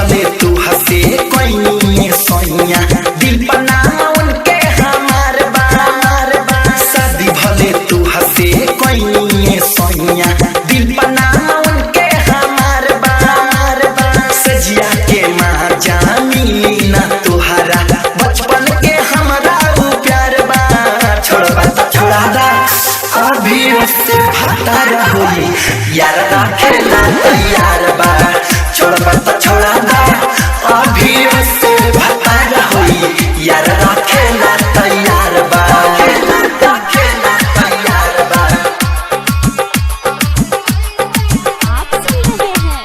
भले तू हंसे कोई सोनिया दिल बना उनके हमार बार शादी भले तू हंसे कोई सोनिया दिल बना उनके हमार बार सजिया के माँ जामी ना तुहरा बचपन के हमारा प्यार बा छोड़ा दा अभी उससे भाता रहोली यार राखेला तैयार बा छोड़ा दा अभी उससे भाता रहोली यार राखेला तैयार बा राखेला तैयार बा। आप सुन रहे हैं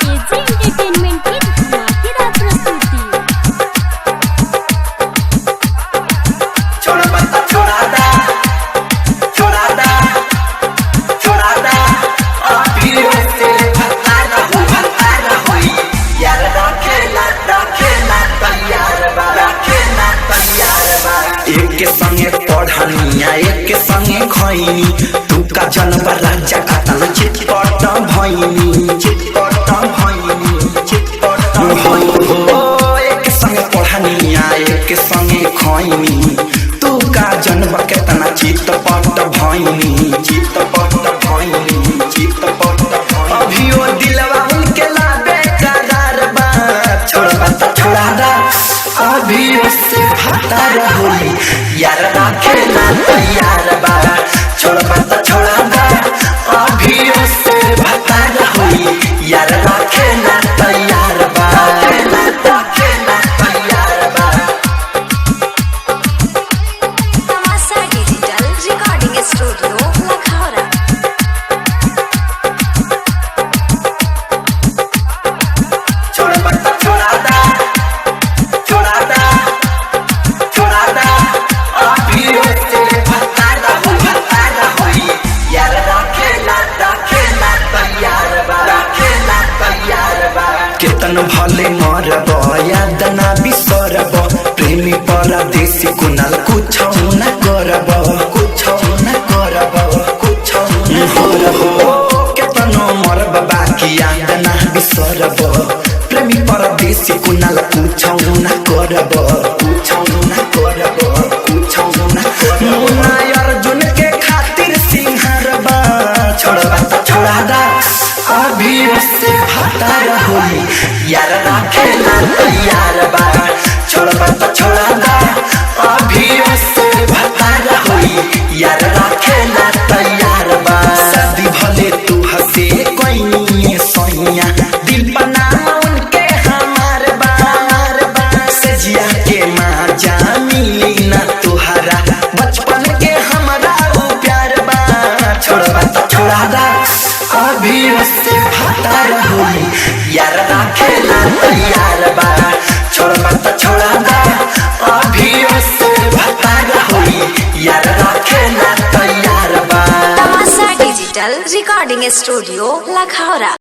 केजी एंटरटेनमेंट की धमाकेदार प्रस्तुति। छोड़ा दा अभी उससे भाता रहोली यार राखेला तैयार बा राखेला तैयार बा। एक के संगे पढ़निया एक के संगे खैनी तू का जनम राजा का तना चिटपट भैनी हो एक के संगे पढ़निया एक के संगे खैनी तू का जनम के तना चिटपट भैनी अभी वो दिलवा उनके लाबे करार बा छोड़ा दा अभी उससे भाता रहोली यार राखेला तैयार बा छोड़ा दा अभी उससे भाता रहोली यार राखेला तैयार बा राखेला तैयार बा। तमाशा डिजिटल रिकॉर्डिंग स्टूडियो लखौरा। छोड़ा दा अभी उससे भाता रहोली यार राखेला तैयार बा। केतन भले मरब याद ना बिसरब प्रेमी परदेसी कुनाल कुछ न करब केतन मरब बाकी याद ना बिसरब प्रेमी परदेसी कुनाल कुछ न करब अर्जुन के खातिर सिंहार बा छोड़ा दा अभी उससे भाता रहोली यार राखेला तैयार बा छोड़ा दा अभी उससे भाता रहोली यार राखेला तैयार बा। शादी भले तू हंसे कोई सोनिया दिल बना उनके हमार बार सजिया के माँ जामी ना तुहरा बचपन के हमारा प्यार बा छोड़ा दा अभी उससे भाता रहोली यार राखेला तैयार बा छोड़ा दा अभी उससे भाता रहोली यार राखेला तैयार बा। तमाशा डिजिटल रिकॉर्डिंग स्टूडियो लखौरा।